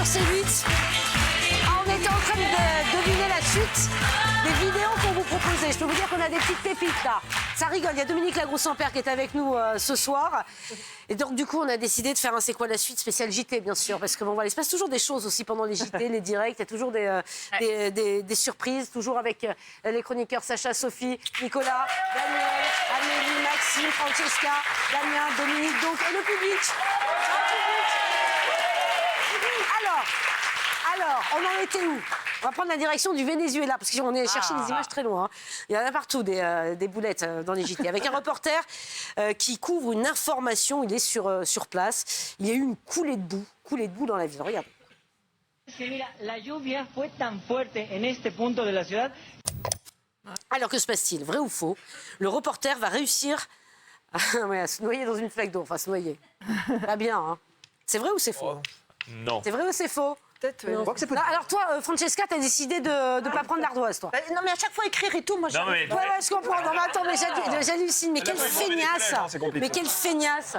C8. On était en train de deviner la suite des vidéos qu'on vous proposait. Je peux vous dire qu'on a des petites pépites là. Ça rigole, il y a Dominique Lagroux-Sampère qui est avec nous ce soir. Et donc du coup, on a décidé de faire un C'est quoi la suite spécial JT, bien sûr. Parce que bon, voilà, il se passe toujours des choses aussi pendant les JT, les directs. Il y a toujours des surprises, toujours avec les chroniqueurs Sacha, Sophie, Nicolas, Daniel, Amélie, Maxime, Francesca, Damien, Dominique, donc, et le public. Alors, on en était où? On va prendre la direction du Venezuela, parce qu'on est chercher des images très loin. Hein. Il y en a partout des boulettes dans les JT. Avec un reporter qui couvre une information, il est sur place. Il y a eu une coulée de boue dans la ville. Regarde. Alors, que se passe-t-il? Vrai ou faux? Le reporter va réussir à se noyer dans une flaque d'eau. Enfin, se noyer. Pas bien, hein. C'est vrai ou c'est faux? Non. C'est vrai ou c'est faux? Je crois que c'est possible. Alors toi, Francesca, t'as décidé de ne pas prendre l'ardoise, toi. Non, mais à chaque fois écrire et tout, moi je... Non, mais... Ouais, je comprends. Non, mais attends, mais j'hallucine. Mais quelle feignasse! Mais quelle feignasse!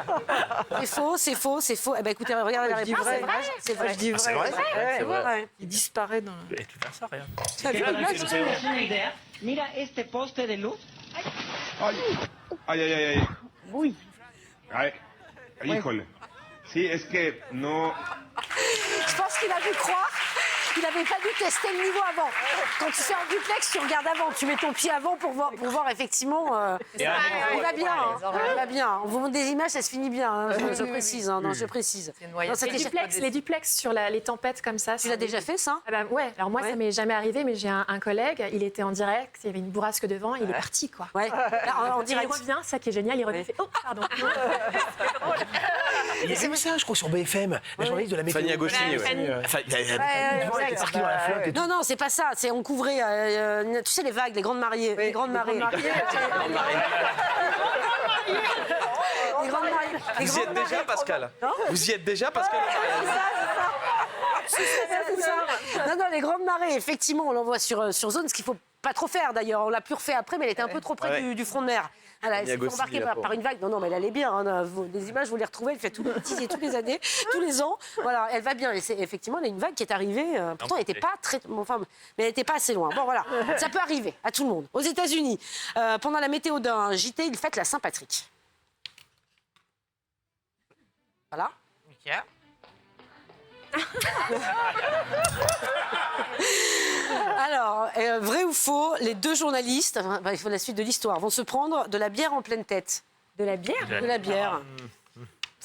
C'est faux. Eh ben écoutez, regardez la réponse. C'est vrai. Je dis vrai. C'est vrai. Il disparaît dans... Tu fais ça, regarde. Mira este poste de luz. Ay. Uy. Ay, híjole. Sí, es que no... Je pense qu'il a dû croire. Il n'avait pas dû tester le niveau avant. Quand tu fais en duplex, tu regardes avant. Tu mets ton pied avant pour voir effectivement. Il va bien. Il va bien. On vous montre des images, ça se finit bien. Hein, je précise. Hein, non, je précise. Les duplex sur les tempêtes comme ça. Tu l'as déjà fait, ça? Ouais. Alors moi, ça m'est jamais arrivé, mais j'ai un collègue. Il était en direct. Il y avait une bourrasque de vent. Il est parti, quoi. Ouais. Là, il revient, ça qui est génial. Il revient. Il fait, oh, pardon. Il y a eu ça, je crois, sur BFM, la journaliste de la météo. Fanny Agostini, Non, c'est pas ça. On couvrait, tu sais, les vagues, les grandes marées. Les grandes marées. Vous y êtes déjà, Pascal? Vous y êtes déjà, Pascal? Non, les grandes marées, effectivement, on l'envoie sur zone, ce qu'il faut pas trop faire d'ailleurs. On l'a plus refait après, mais elle était un peu trop près du front de mer. Elle s'est fait embarquer par une vague. Non, mais elle allait bien. Hein. Les images, vous les retrouvez. Elle fait tous les années, tous les ans. Voilà, elle va bien. Et effectivement, il y a une vague qui est arrivée. Pourtant, elle n'était pas très. Enfin, mais elle n'était pas assez loin. Bon, voilà. Ça peut arriver à tout le monde. Aux États-Unis, pendant la météo d'un JT, ils fêtent la Saint-Patrick. Voilà. Alors, vrai ou faux, les deux journalistes, il faut la suite de l'histoire, vont se prendre de la bière en pleine tête. De la bière? De la bière.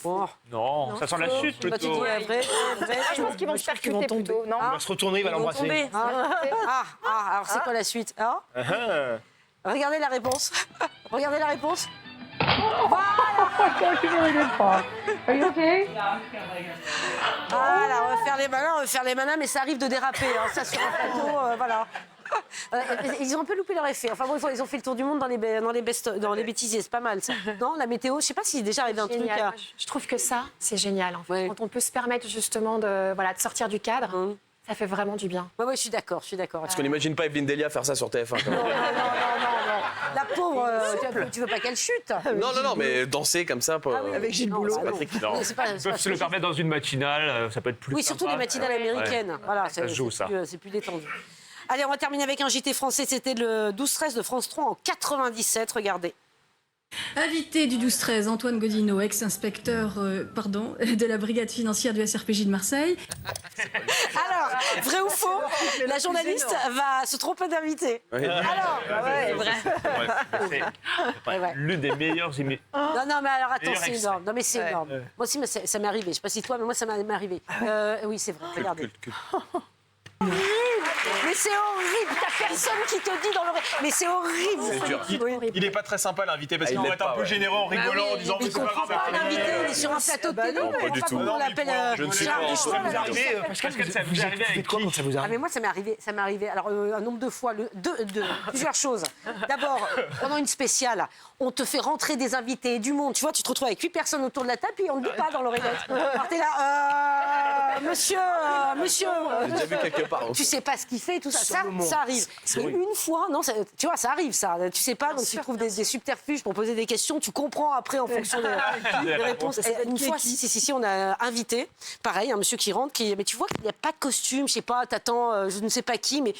Bon. Non, ça sent la chute Bah, tu dis plutôt. vrai. Je pense qu'ils vont se percuter plutôt, non? Il va se retourner, il va l'embrasser. Alors c'est quoi la suite? Regardez la réponse. Regardez la réponse. Voilà, on va faire les malins, mais ça arrive de déraper, hein, ça sur un plateau, voilà. Ils ont un peu loupé leur effet. Enfin bon, ils ont fait le tour du monde dans les bêtisiers, c'est pas mal ça. Non, la météo, je sais pas s'il est déjà arrivé un truc. Je trouve que ça, c'est génial en fait. Quand on peut se permettre justement de sortir du cadre, ça fait vraiment du bien. Ouais, je suis d'accord. Parce qu'on n'imagine pas Evelyne Delia faire ça sur TF1. Non. La pauvre, tu veux pas qu'elle chute? Non, mais danser comme ça. Avec Gilles Boulot. Ils peuvent se le permettre dans une matinale, ça peut être plus Oui, surtout sympa. les matinales américaines. Voilà, ça se joue, ça. C'est plus détendu. Allez, on va terminer avec un JT français. C'était le 12-13 de France 3 en 97. Regardez. Invité du 12-13, Antoine Godino, ex-inspecteur de la brigade financière du SRPJ de Marseille. Alors, vrai ou faux, la journaliste va se tromper d'invité. Alors, c'est l'une des meilleures émissions. Non, mais alors attends, c'est énorme. Non, mais c'est énorme. Moi aussi, ça m'est arrivé. Je sais pas si toi, mais moi, ça m'est arrivé. Oui, c'est vrai. Regardez. Mais c'est horrible, t'as personne qui te dit dans l'oreille. Mais c'est horrible. Il n'est pas très sympa l'invité parce qu'il doit être un peu généreux en rigolant, en disant il comprend pas l'invité, il est sur un plateau de télé. Non, pas du tout. On l'appelle Je ne suis pas. Pascal, ça vous est arrivé avec quoi quand ça vous arrive? Mais moi, ça m'est arrivé. Alors, un nombre de fois, plusieurs choses. D'abord, pendant une spéciale, on te fait rentrer des invités, du monde. Tu vois, tu te retrouves avec 8 personnes autour de la table, puis on ne dit pas dans l'oreillette. Alors, t'es là, monsieur, J'ai déjà vu quelque part. tu sais pas ce qu'il fait, tout ça. Sur Ça, le moment. ça arrive. C'est Et horrible. une fois, non, tu vois, ça arrive, ça. Tu sais pas, donc tu trouves des subterfuges pour poser des questions. Tu comprends après en fonction des réponses. Et une fois, si, on a invité, pareil, un monsieur qui rentre, mais tu vois qu'il n'y a pas de costume, je sais pas, t'attends, je ne sais pas qui, mais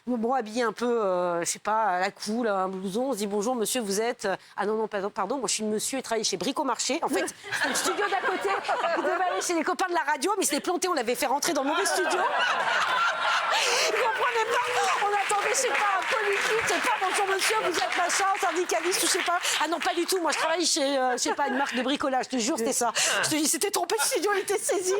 bon, habillé un peu, je sais pas, à la cool, un blouson. On se dit bonjour, monsieur, vous êtes. Ah non, pardon, moi je suis le monsieur et travaille chez Bricomarché. En fait, c'est le studio d'à côté. Il devait aller chez les copains de la radio, mais il s'était planté, on l'avait fait rentrer dans le mauvais studio. Vous comprenez pas? On attendait, je sais pas, un politique, c'est pas bonjour monsieur, vous êtes machin, syndicaliste, ou je sais pas. Ah non, pas du tout, moi je travaille chez, je sais pas, une marque de bricolage, je te jure, c'était ça. Je te dis, c'était trompé, le studio, il était saisi.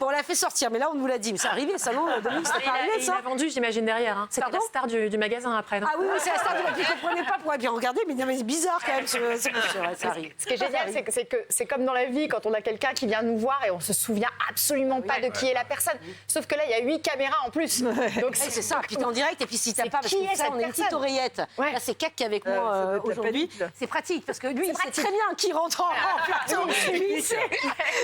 Bon, on l'a fait sortir, mais là, on nous l'a dit. Mais c'est arrivé, ça, non, Dominique, c'était pas arrivé, Il ça? a vendu, j'imagine, derrière. Hein. C'était la star du magasin après. Non Ah oui, c'est la star du magasin, je comprenais pas pourquoi bien regarder, mais non, mais c'est bizarre quand même, ce monsieur, ouais, ça arrive. Ce qui est génial, c'est que c'est comme dans la vie, quand on a quelqu'un qui vient nous voir et on se souvient absolument pas de qui est la personne. Sauf que là, il y a 8 caméras en plus. Donc Ouais, c'est ça, puis t'es en direct, et puis si t'as pas, parce qui que est ça, cette on a une petite personne oreillette. Ouais. Là, c'est Cac qui est avec moi ça doit être la aujourd'hui. panique, là. C'est pratique, parce que lui, il sait pratique. très bien qui rentre en plateau. Lui, il sait.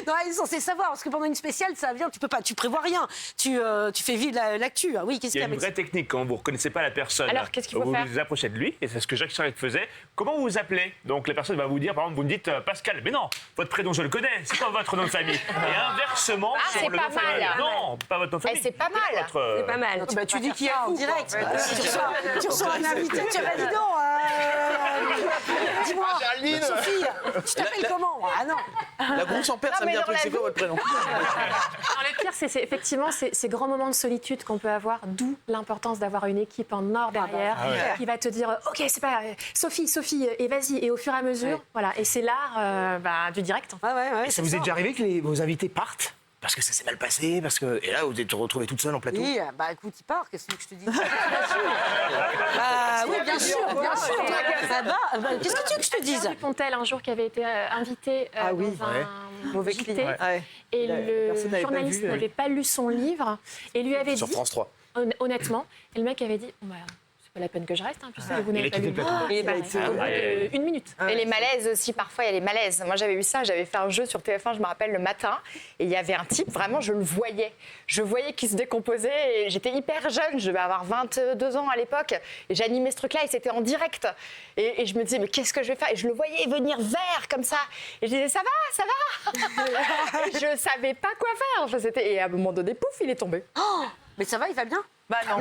Non, il est censé savoir, parce que pendant une spéciale, ça vient, tu peux pas, tu prévois rien. Tu fais vivre l'actu. Ah oui, qu'est-ce Il y qu'il y a a une avec vraie technique quand vous ne reconnaissez pas la personne. Alors, qu'est-ce qu'il faut vous faire vous approchez de lui, et c'est ce que Jacques Chirac faisait. Comment vous vous appelez? Donc la personne va vous dire, par exemple, vous me dites Pascal. Mais non, votre prénom, je le connais. C'est pas votre nom de famille. Et inversement, Ah, sur c'est le pas nom de famille. mal. Non, pas votre nom de famille. c'est pas mal. C'est pas mal. Bah, tu dis qui est en direct. Tu reçois un invité, tu vas dis non. Dis-moi, Sophie, tu t'appelles comment? Ah non. La grosse en perte, ça me mais dit un dans truc, la c'est quoi votre prénom? Alors, le pire, c'est effectivement ces grands moments de solitude qu'on peut avoir, d'où l'importance d'avoir une équipe en or derrière qui va te dire ok, c'est pas Sophie, et vas-y, et au fur et à mesure, voilà, et c'est l'art du direct. Ouais, Ça vous est déjà arrivé que vos invités partent parce que ça s'est mal passé, parce que et là vous êtes retrouvés toute seule en plateau? Oui, bah écoute, il part, qu'est-ce que je te dis? Oui, bien sûr, bien sûr. Qu'est-ce que tu veux que je te dise? Dupontel, un jour, qui avait été invité dans un Mauvais JT, client. Ouais. et La personne le n'avait pas journaliste vu, n'avait pas lu son livre et lui avait Sur dit, France 3. honnêtement, et le mec avait dit bon, bah, c'est pas la peine que je reste, puisque vous n'avez Il a pas quitté lu le le plateau. livre. Une minute. Et les malaises aussi, parfois, il y a les malaises. Moi, j'avais eu ça, j'avais fait un jeu sur TF1, je me rappelle, le matin, et il y avait un type, vraiment, je le voyais. Je voyais qu'il se décomposait, et j'étais hyper jeune, je devais avoir 22 ans à l'époque, et j'animais ce truc-là, et c'était en direct. Et je me disais, mais qu'est-ce que je vais faire? Et je le voyais venir vert, comme ça. Et je disais, ça va Et je savais pas quoi faire. Enfin, et à un moment donné, pouf, il est tombé. Mais ça va, il va bien? Bah non.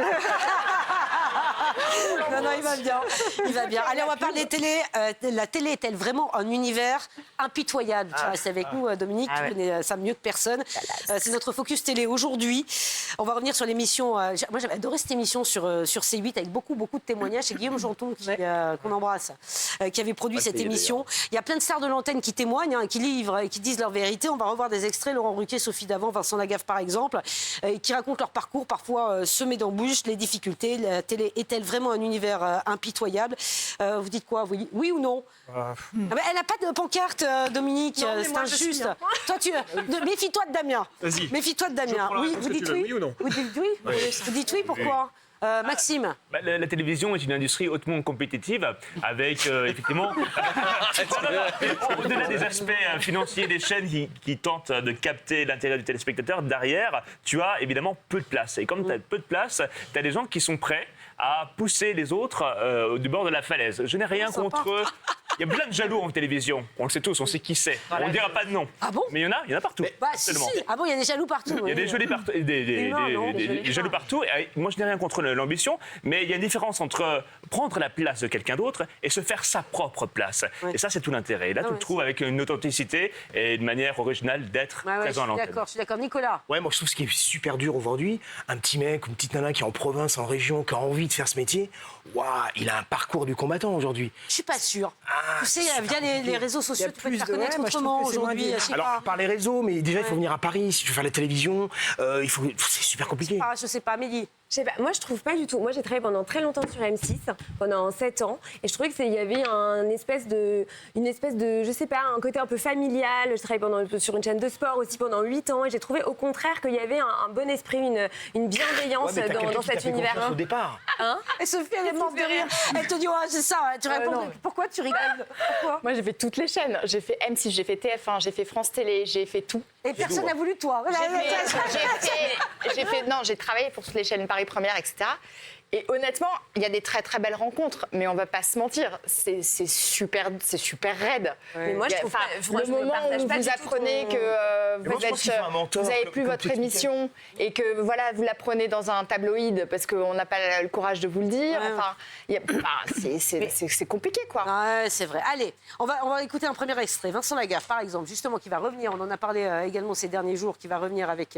Non, il va bien. Il va bien. Allez, on va parler télé. La télé est-elle vraiment un univers impitoyable? Tu restes avec nous, Dominique, tu connais ça mieux que personne. C'est notre focus télé aujourd'hui. On va revenir sur l'émission. Moi, j'avais adoré cette émission sur C8 avec beaucoup de témoignages. C'est Guillaume Janton qu'on embrasse, qui avait produit cette émission. Il y a plein de stars de l'antenne qui témoignent, qui livrent et qui disent leur vérité. On va revoir des extraits. Laurent Ruquier, Sophie Davant, Vincent Lagaffe, par exemple, qui racontent leur parcours, parfois semé d'embûches, les difficultés. La télé est-elle vraiment un univers impitoyable? Vous dites quoi? Oui ou non? Elle n'a pas de pancarte, Dominique. C'est injuste. Toi, méfie-toi de Damien. Vas-y. Méfie-toi de Damien. Oui, vous dites oui ou non? Vous dites oui? Vous dites oui, pourquoi? Maxime? La télévision est une industrie hautement compétitive avec effectivement au-delà des aspects financiers des chaînes qui tentent de capter l'intérêt du téléspectateur, derrière tu as évidemment peu de place, et comme tu as peu de place, tu as des gens qui sont prêts à pousser les autres du bord de la falaise. Je n'ai rien contre eux. Il y a plein de jaloux en télévision. On le sait tous, on sait qui c'est. On ne dira pas de nom. Ah bon? Mais il y en a partout. Bah, si. Ah bon, il y a des jaloux partout. Il y a des jaloux partout. Et moi, je n'ai rien contre l'ambition, mais il y a une différence entre prendre la place de quelqu'un d'autre et se faire sa propre place. Et ça, c'est tout l'intérêt. Et là, tu le trouves avec une authenticité et une manière originale d'être présent à l'antenne. Je suis d'accord. Nicolas? Ouais, moi je trouve ce qui est super dur aujourd'hui, un petit mec ou une petite nana qui est en province, en région, qui a envie de faire ce métier, waouh, il a un parcours du combattant aujourd'hui. Je suis pas sûre. Tu sais, via les réseaux sociaux, tu peux te faire connaître moi, je trouve autrement que c'est moins aujourd'hui. bien. Je sais Alors, pas. par les réseaux, mais déjà, il faut venir à Paris, si tu veux faire la télévision, c'est super compliqué. Je sais pas, Amélie. Je sais pas, moi je trouve pas du tout. Moi j'ai travaillé pendant très longtemps sur M6, pendant 7 ans, et je trouvais qu'il y avait une espèce de, je sais pas, un côté un peu familial. Je travaillais sur une chaîne de sport aussi pendant 8 ans, et j'ai trouvé au contraire qu'il y avait un bon esprit, une bienveillance dans cet univers. Au départ. Et Sophie, elle est morte de rire. Elle te dit, oh, c'est ça. Tu réponds, non. pourquoi tu rigoles? Pourquoi? Moi, j'ai fait toutes les chaînes. J'ai fait M6, j'ai fait TF1, j'ai fait France Télé, j'ai fait tout. Et personne n'a voulu toi. J'ai travaillé pour toutes les chaînes Paris Première, etc. Et honnêtement, il y a des très très belles rencontres, mais on va pas se mentir, c'est super raide. Mais moi, je trouve pas, le moment où vous apprenez que vous avez plus votre émission et que voilà, vous la prenez dans un tabloïd parce qu'on n'a pas le courage de vous le dire. C'est compliqué, quoi. Ouais, c'est vrai. Allez, on va écouter un premier extrait. Vincent Lagaffe, par exemple, justement, qui va revenir. On en a parlé également ces derniers jours, qui va revenir avec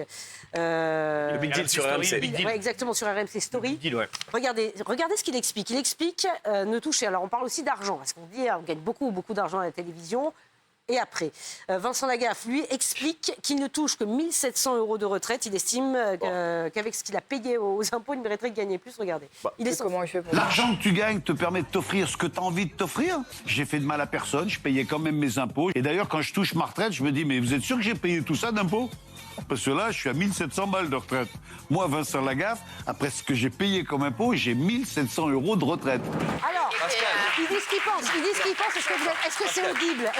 le Big Deal sur RMC. Ouais, exactement, sur RMC Story. Big Deal, ouais. Regardez ce qu'il explique. Il explique ne toucher. Alors, on parle aussi d'argent, parce qu'on dit on gagne beaucoup d'argent à la télévision. Et après, Vincent Lagaffe, lui, explique qu'il ne touche que 1 700 € de retraite. Il estime qu'avec ce qu'il a payé aux impôts, il mériterait de gagner plus. Regardez. Comment il fait pour L'argent que tu gagnes te permet de t'offrir ce que tu as envie de t'offrir. J'ai fait de mal à personne, je payais quand même mes impôts. Et d'ailleurs, quand je touche ma retraite, je me dis, mais vous êtes sûr que j'ai payé tout ça d'impôts? Parce que là, je suis à 1 700 balles de retraite. Moi, Vincent Lagaffe, après ce que j'ai payé comme impôt, j'ai 1 700 € de retraite. Alors, il dit ce qu'il pense. Est-ce que c'est audible?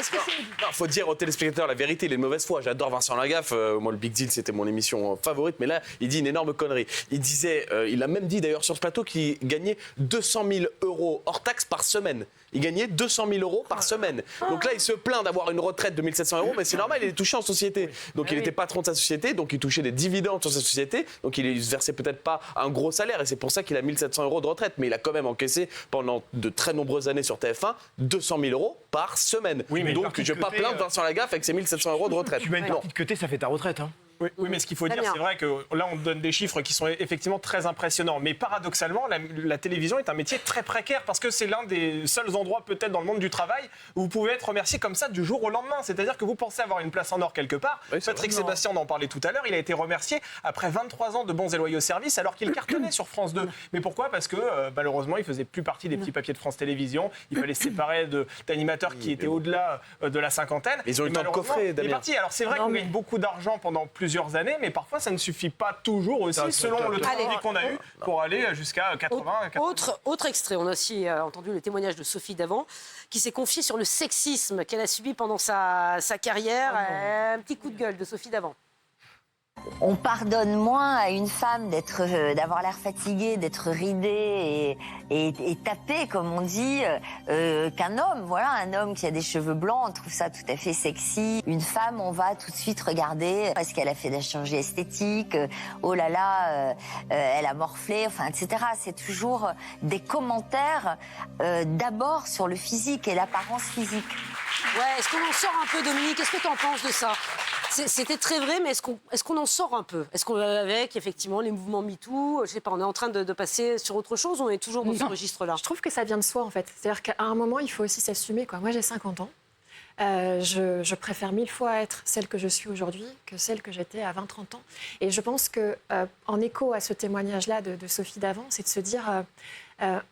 Il faut dire aux téléspectateurs la vérité, il est de mauvaise foi. J'adore Vincent Lagaffe. Moi, le Big Deal, c'était mon émission favorite. Mais là, il dit une énorme connerie. Il a même dit d'ailleurs sur ce plateau qu'il gagnait 200 000 € hors taxe par semaine. Il gagnait 200 000 € par semaine. Donc là, il se plaint d'avoir une retraite de 1 700 €, mais c'est normal, il est touché en société. Donc il était patron de sa société, donc il touchait des dividendes sur sa société. Donc il se versait peut-être pas un gros salaire, et c'est pour ça qu'il a 1 700 € de retraite. Mais il a quand même encaissé pendant de très nombreuses années sur TF1 200 000 € par semaine. Oui, mais donc je ne vais pas plaindre Vincent Lagaffe avec ses 1 700 € de retraite. Tu mets une partie de côté, ça fait ta retraite. Oui, mais ce qu'il faut dire, c'est vrai que là, on donne des chiffres qui sont effectivement très impressionnants. Mais paradoxalement, la télévision est un métier très précaire parce que c'est l'un des seuls endroits, peut-être dans le monde du travail, où vous pouvez être remercié comme ça du jour au lendemain. C'est-à-dire que vous pensez avoir une place en or quelque part. Oui, Patrick Sébastien, on en parlait tout à l'heure, il a été remercié après 23 ans de bons et loyaux services alors qu'il cartonnait sur France 2. Mais pourquoi? Parce que malheureusement, il faisait plus partie des petits papiers de France Télévisions. Il fallait se séparer d'animateurs qui étaient au-delà de la cinquantaine. Ils ont eu le temps de coffrer, Damien. Alors c'est vrai qu'on gagne beaucoup d'argent pendant plusieurs années, mais parfois ça ne suffit pas toujours aussi, selon le temps de vie qu'on a eu, pour aller jusqu'à 80. Autre extrait, on a aussi entendu le témoignage de Sophie Davant, qui s'est confiée sur le sexisme qu'elle a subi pendant sa carrière. Un petit coup de gueule de Sophie Davant. On pardonne moins à une femme d'avoir l'air fatiguée, d'être ridée et tapée, comme on dit, qu'un homme. Voilà, un homme qui a des cheveux blancs, on trouve ça tout à fait sexy. Une femme, on va tout de suite regarder est-ce qu'elle a fait des chirurgies esthétiques, oh là là, elle a morflé, enfin, etc. C'est toujours des commentaires d'abord sur le physique et l'apparence physique. Ouais, est-ce qu'on en sort un peu, Dominique? Qu'est-ce que tu en penses de ça? C'était très vrai, mais est-ce qu'on en sort un peu? Est-ce qu'on avec effectivement les mouvements MeToo, je sais pas, on est en train de passer sur autre chose ou on est toujours dans ce registre-là? Je trouve que ça vient de soi en fait. C'est-à-dire qu'à un moment, il faut aussi s'assumer, quoi. Moi, j'ai 50 ans. Je préfère 1000 fois être celle que je suis aujourd'hui que celle que j'étais à 20-30 ans. Et je pense que, en écho à ce témoignage-là de Sophie Davant, c'est de se dire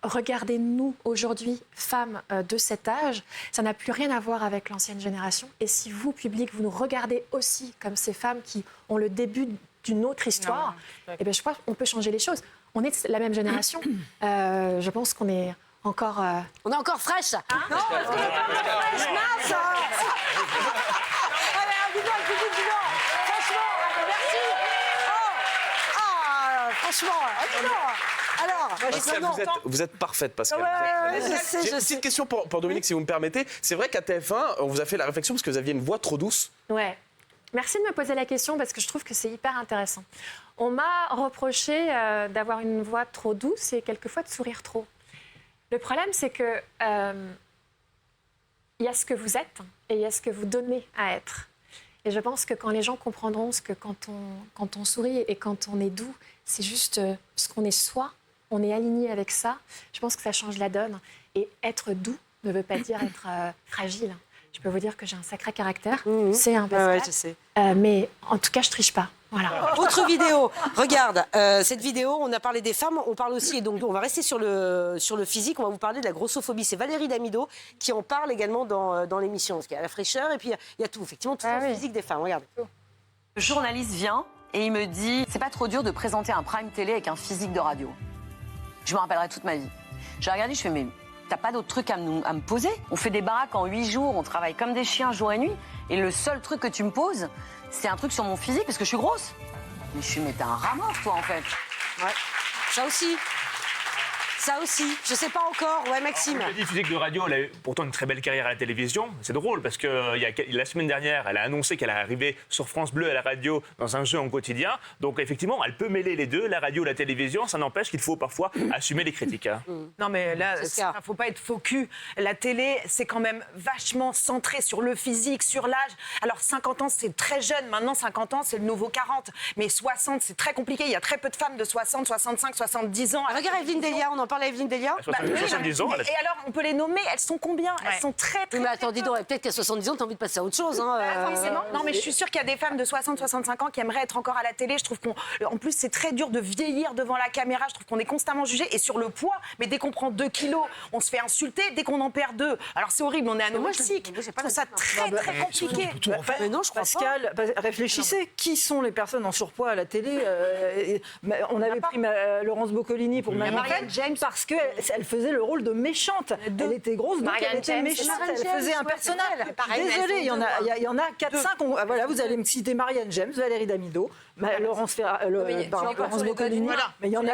regardez-nous aujourd'hui, femmes de cet âge, ça n'a plus rien à voir avec l'ancienne génération. Et si vous, public, vous nous regardez aussi comme ces femmes qui ont le début d'une autre histoire, eh bien, je crois qu'on peut changer les choses. On est de la même génération. Je pense qu'on est encore... On est encore fraîche. Non, parce qu'on est encore fraîche, mince. Franchement, merci. Franchement, non. Alors, vous êtes parfaite, Pascal. je J'ai une sais. petite question pour Dominique, si vous me permettez. C'est vrai qu'à TF1, on vous a fait la réflexion parce que vous aviez une voix trop douce. Ouais. Merci de me poser la question parce que je trouve que c'est hyper intéressant. On m'a reproché d'avoir une voix trop douce et quelquefois de sourire trop. Le problème, c'est que il y a ce que vous êtes et il y a ce que vous donnez à être. Et je pense que quand les gens comprendront que quand on sourit et quand on est doux, c'est juste ce qu'on est soi, on est aligné avec ça, je pense que ça change la donne. Et être doux ne veut pas dire être fragile. Je peux vous dire que j'ai un sacré caractère, c'est un Pascal. je sais. Mais en tout cas, je triche pas. Voilà. Autre vidéo, regarde, cette vidéo, on a parlé des femmes, on parle aussi, et donc on va rester sur le physique, on va vous parler de la grossophobie. C'est Valérie Damido qui en parle également dans l'émission, parce qu'il y a la fraîcheur et puis il y a tout, effectivement, tout le physique des femmes, regarde. Le journaliste vient et il me dit « C'est pas trop dur de présenter un prime télé avec un physique de radio ?» Je me rappellerai toute ma vie. J'ai regardé, je fais « Mais t'as pas d'autre truc à me poser ? On fait des baraques en 8 jours, on travaille comme des chiens jour et nuit, et le seul truc que tu me poses, c'est un truc sur mon physique parce que je suis grosse. » Mais je suis « Mais t'as un rat mort, toi, en fait. » Ouais, ça aussi. Ça aussi, je sais pas encore, ouais Maxime. Alors, physique de radio, elle a eu pourtant une très belle carrière à la télévision. C'est drôle parce que la semaine dernière, elle a annoncé qu'elle est arrivée sur France Bleu à la radio dans un jeu en quotidien. Donc effectivement, elle peut mêler les deux, la radio et la télévision. Ça n'empêche qu'il faut parfois assumer les critiques. Hein. Non mais là, il ne faut pas être faux cul. La télé, c'est quand même vachement centré sur le physique, sur l'âge. Alors 50 ans, c'est très jeune. Maintenant, 50 ans, c'est le nouveau 40. Mais 60, c'est très compliqué. Il y a très peu de femmes de 60, 65, 70 ans. Regarde Evelyne Delia, on en parle à Evelyne Delia. 70 ans. Et alors, on peut les nommer, elles sont combien? Elles sont très. Mais attends, dis donc, peut-être qu'à 70 ans, t'as envie de passer à autre chose. Hein, forcément. Non, mais je suis sûre qu'il y a des femmes de 60, 65 ans qui aimeraient être encore à la télé. Je trouve qu'en plus, c'est très dur de vieillir devant la caméra. Je trouve qu'on est constamment jugé. Et sur le poids, mais dès qu'on prend 2 kilos, on se fait insulter. Dès qu'on en perd 2, alors c'est horrible, on est anorexique. Je trouve ça très, très compliqué. Mais non, je crois Pascal, réfléchissez. Qui sont les personnes en surpoids à la télé? On avait pris Laurence Boccolini pour Marianne James parce qu'elle faisait le rôle de méchante. Elle était grosse, donc elle était méchante. Elle faisait un personnage. Désolée, il y en a 4-5. Voilà, vous allez me citer Marianne James, Valérie Damido, Laurence Boccolini. Mais il y en a,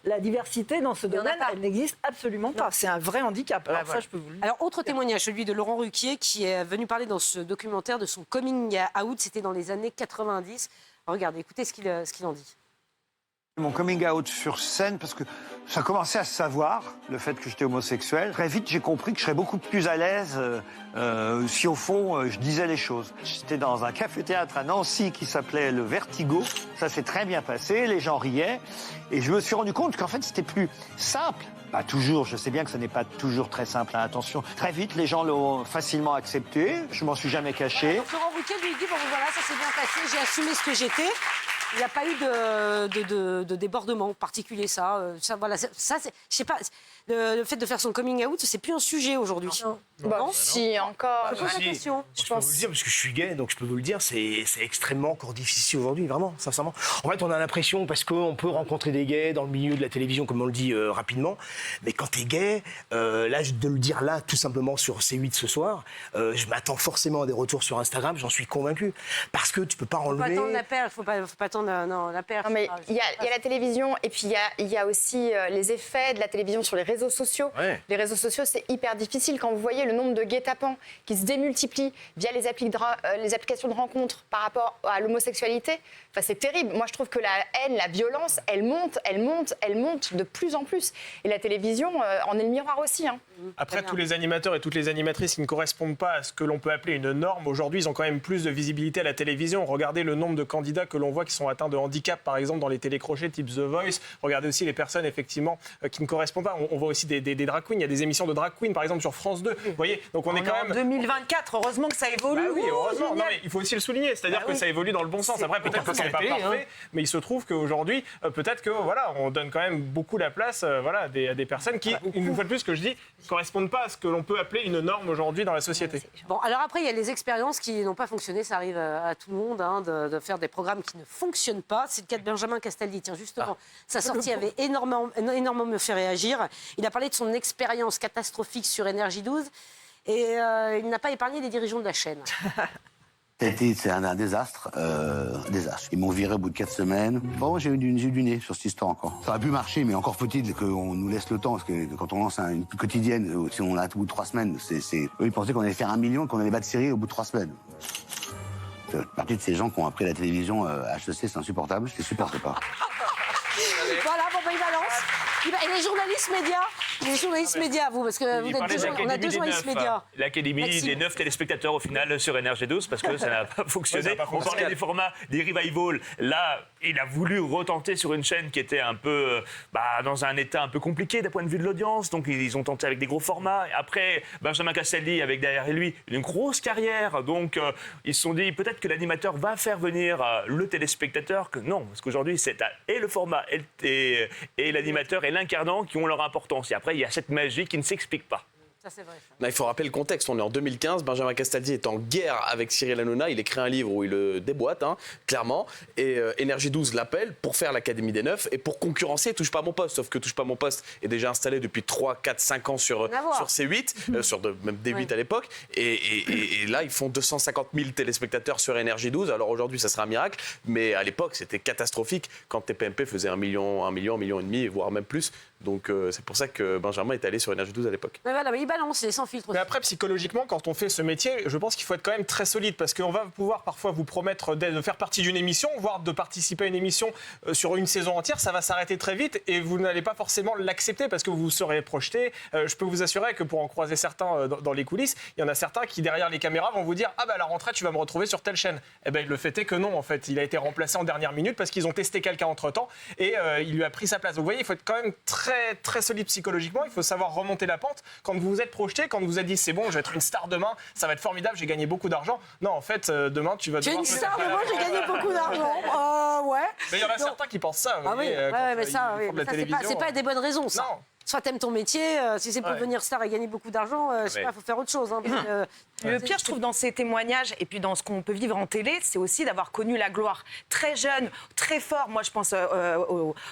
la diversité dans ce domaine, elle n'existe absolument pas. C'est un vrai handicap. Alors ça, je peux vous le dire. Alors, autre témoignage, celui de Laurent Ruquier, qui est venu parler dans ce documentaire de son coming out. C'était dans les années 90. Regardez, écoutez ce qu'il en dit. Mon coming out sur scène, parce que ça commençait à se savoir, le fait que j'étais homosexuel. Très vite, j'ai compris que je serais beaucoup plus à l'aise si, au fond, je disais les choses. J'étais dans un café-théâtre à Nancy qui s'appelait Le Vertigo. Ça s'est très bien passé, les gens riaient. Et je me suis rendu compte qu'en fait, c'était plus simple. Pas toujours, je sais bien que ce n'est pas toujours très simple, hein, attention. Très vite, les gens l'ont facilement accepté, je m'en suis jamais caché. Donc, Laurent Ruquier lui dit, bon voilà, ça s'est bien passé, j'ai assumé ce que j'étais. Il n'y a pas eu de débordement particulier, ça voilà, ça c'est, je sais pas, le fait de faire son coming out, c'est plus un sujet aujourd'hui. Bon, si, encore. Je pose la question. Je peux vous le dire, parce que je suis gay, donc je peux vous le dire, c'est extrêmement encore difficile aujourd'hui, vraiment, sincèrement. En fait, on a l'impression, parce qu'on peut rencontrer des gays dans le milieu de la télévision, comme on le dit rapidement, mais quand t'es gay, là, de le dire là, tout simplement sur C8 ce soir, je m'attends forcément à des retours sur Instagram, j'en suis convaincu. Parce que tu peux pas enlever... Faut pas attendre la perf, faut pas attendre la perf. Non, mais il y a la télévision, et puis il y a aussi les effets de la télévision sur les réseaux sociaux. Ouais. Les réseaux sociaux, c'est hyper difficile. Quand vous voyez le nombre de guet-apens qui se démultiplient via les applications de rencontres par rapport à l'homosexualité, enfin, c'est terrible. Moi, je trouve que la haine, la violence, elle monte de plus en plus. Et la télévision en est le miroir aussi. Hein. Après, tous les animateurs et toutes les animatrices qui ne correspondent pas à ce que l'on peut appeler une norme, aujourd'hui, ils ont quand même plus de visibilité à la télévision. Regardez le nombre de candidats que l'on voit qui sont atteints de handicap, par exemple, dans les télécrochets type The Voice. Regardez aussi les personnes, effectivement, qui ne correspondent pas. On voit aussi des drag queens. Il y a des émissions de drag queens, par exemple, sur France 2. Vous voyez, donc on est quand même... En 2024, heureusement que ça évolue. Bah oui, heureusement. Non, mais il faut aussi le souligner. C'est-à-dire que ça évolue dans le bon sens. Après, peut-être que ce n'est pas parfait, mais il se trouve qu'aujourd'hui, peut-être que, voilà, on donne quand même beaucoup la place à des personnes qui, une fois de plus, que je dis, ne correspondent pas à ce que l'on peut appeler une norme aujourd'hui dans la société. Bon, alors après, il y a les expériences qui n'ont pas fonctionné. Ça arrive à tout le monde, hein, de faire des programmes qui ne fonctionnent pas. C'est le cas de Benjamin Castaldi. Tiens, justement, sa sortie avait énormément me fait réagir. Il a parlé de son expérience catastrophique sur Énergie 12 et il n'a pas épargné les dirigeants de la chaîne. C'est un désastre, désastre. Ils m'ont viré au bout de 4 semaines. Bon, j'ai eu du nez sur cette histoire encore. Ça aurait pu marcher, mais encore faut-il qu'on nous laisse le temps, parce que quand on lance une quotidienne, si on l'a au bout de 3 semaines, eux, ils pensaient qu'on allait faire 1 million et qu'on allait battre série au bout de 3 semaines. Je fais partie de ces gens qui ont appris la télévision HEC, c'est insupportable, je les supporte pas. Voilà, bon, il balance. Et les journalistes médias, Les journalistes médias, vous, parce que vous êtes on a deux journalistes médias. L'Académie des 9 téléspectateurs au final sur NRJ12 parce que ça n'a pas fonctionné. On parlait des formats, des revival. Là, il a voulu retenter sur une chaîne qui était un peu dans un état un peu compliqué d'un point de vue de l'audience. Donc ils ont tenté avec des gros formats. Après, Benjamin Castaldi avec derrière lui une grosse carrière. Donc ils se sont dit peut-être que l'animateur va faire venir le téléspectateur. Que non, parce qu'aujourd'hui c'est et le format et l'animateur et l'incarnant qui ont leur importance. Et après il y a cette magie qui ne s'explique pas. Ça, c'est vrai. Il faut rappeler le contexte. On est en 2015. Benjamin Castaldi est en guerre avec Cyril Hanouna. Il écrit un livre où il le déboîte, clairement. Et NRJ12 l'appelle pour faire l'Académie des 9 et pour concurrencer Touche pas à mon poste. Sauf que Touche pas à mon poste est déjà installé depuis 3, 4, 5 ans sur C8, même D8 à l'époque. Et là, ils font 250 000 téléspectateurs sur NRJ12. Alors aujourd'hui, ça sera un miracle. Mais à l'époque, c'était catastrophique quand TPMP faisait 1 million, 1,5 million, voire même plus. Donc c'est pour ça que Benjamin est allé sur NRJ12 à l'époque. Mais voilà, il balance, il est sans filtre. Mais après, psychologiquement, quand on fait ce métier, je pense qu'il faut être quand même très solide parce qu'on va pouvoir parfois vous promettre de faire partie d'une émission, voire de participer à une émission sur une saison entière. Ça va s'arrêter très vite et vous n'allez pas forcément l'accepter parce que vous serez projeté. Je peux vous assurer que pour en croiser certains dans les coulisses, il y en a certains qui, derrière les caméras, vont vous dire « Ah bah à la rentrée, tu vas me retrouver sur telle chaîne ». Eh ben, le fait est que non, en fait. Il a été remplacé en dernière minute parce qu'ils ont testé quelqu'un entre-temps et il lui a pris sa place. Donc vous voyez, il faut être quand même très, très solide psychologiquement. Il faut savoir remonter la pente. Quand vous vous êtes projeté, quand vous vous êtes dit c'est bon, je vais être une star demain, ça va être formidable, j'ai gagné beaucoup d'argent. Non, en fait, demain, tu vas devoir... Tu es une star demain, j'ai gagné beaucoup d'argent. Ouais. Mais il y en a certains qui pensent ça. Ah oui, mais ça, c'est pas des bonnes raisons, ça. Non. Soit t'aimes ton métier, si c'est pour devenir star et gagner beaucoup d'argent, je sais pas, faut faire autre chose. Le pire, je trouve, dans ces témoignages et puis dans ce qu'on peut vivre en télé, c'est aussi d'avoir connu la gloire très jeune, très fort. Moi, je pense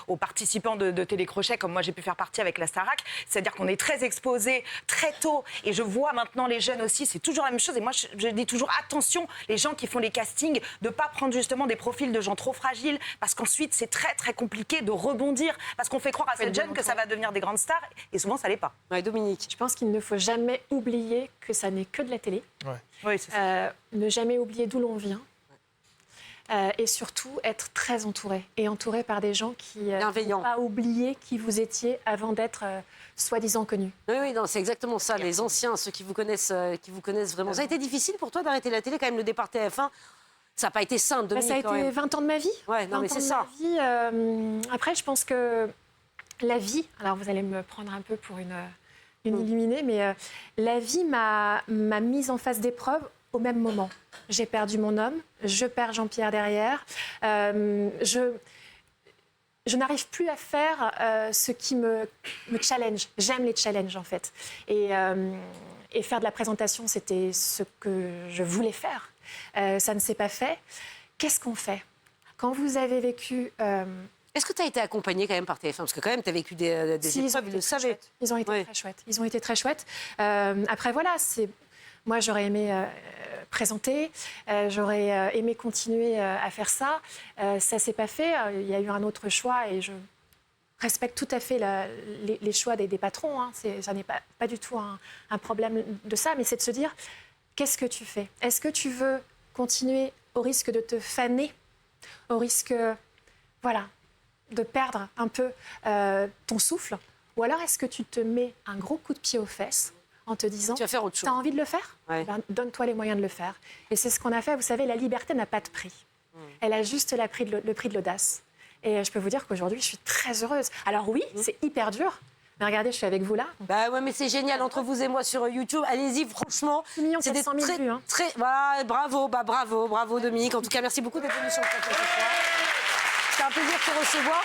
aux participants de Télécrochet, comme moi j'ai pu faire partie avec la Starac. C'est-à-dire qu'on est très exposés très tôt. Et je vois maintenant les jeunes aussi, c'est toujours la même chose. Et moi, je dis toujours attention, les gens qui font les castings, de ne pas prendre justement des profils de gens trop fragiles, parce qu'ensuite, c'est très très compliqué de rebondir. Parce qu'on fait croire à ces jeunes que ça va devenir des grandes stars. Et souvent, ça l'est pas. Ouais, Dominique. Je pense qu'il ne faut jamais oublier que ça n'est que de la télé. Ouais. Oui, c'est ça. Ne jamais oublier d'où l'on vient. Et surtout, être très entouré. Et entouré par des gens qui n'ont pas oublié qui vous étiez avant d'être soi-disant connu. Oui, non, c'est exactement ça. Les anciens, ceux qui vous connaissent vraiment. Ça a été difficile pour toi d'arrêter la télé, quand même, le départ TF1. Ça n'a pas été simple, Dominique. Ça a été 20 ans de ma vie. Ouais, non, mais c'est ça. Après, je pense que la vie, alors vous allez me prendre un peu pour une illuminée, mais la vie m'a mise en face d'épreuves au même moment. J'ai perdu mon homme, je perds Jean-Pierre derrière. Je n'arrive plus à faire ce qui me challenge. J'aime les challenges, en fait. Et faire de la présentation, c'était ce que je voulais faire. Ça ne s'est pas fait. Qu'est-ce qu'on fait? Quand vous avez vécu... Est-ce que tu as été accompagnée quand même par TF1? Parce que quand même, tu as vécu des épreuves, ils le savaient. Ils ont été très chouettes. Ils ont été très chouettes. Après, voilà, moi, j'aurais aimé présenter. J'aurais aimé continuer à faire ça. Ça ne s'est pas fait. Il y a eu un autre choix et je respecte tout à fait les choix des patrons. Hein. Ça n'est pas du tout un problème de ça, mais c'est de se dire, qu'est-ce que tu fais? Est-ce que tu veux continuer au risque de te faner, au risque... Voilà, de perdre un peu ton souffle, ou alors est-ce que tu te mets un gros coup de pied aux fesses en te disant, tu vas faire autre chose. T'as envie de le faire? Ben, donne-toi les moyens de le faire. Et c'est ce qu'on a fait. Vous savez, la liberté n'a pas de prix. Elle a juste le prix de l'audace. Et je peux vous dire qu'aujourd'hui, je suis très heureuse. Alors oui, c'est hyper dur. Mais regardez, je suis avec vous là. Bah ouais, mais c'est génial entre vous et moi sur YouTube. Allez-y, franchement. C'est des 100 000 vues. Hein. Voilà, bravo Dominique. En tout cas, merci beaucoup d'être venu sur le plateau ce soir. C'était un plaisir de te recevoir.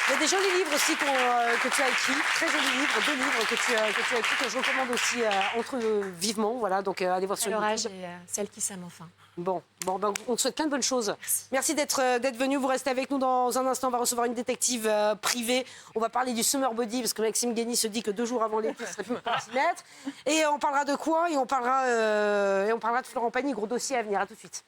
Il y a des jolis livres aussi que tu as écrits, très jolis livres, 2 livres que tu as écrits, que je recommande aussi entre vivement. Voilà, donc allez voir sur YouTube. Et celle qui s'aime enfin. Bon, on te souhaite plein de bonnes choses. Merci d'être venu. Vous restez avec nous dans un instant. On va recevoir une détective privée. On va parler du summer body parce que Maxime Guény se dit que 2 jours avant l'été, ce serait plus pour s'y mettre. Et on parlera de quoi? Et on parlera de Florent Pagny. Gros dossier à venir. À tout de suite.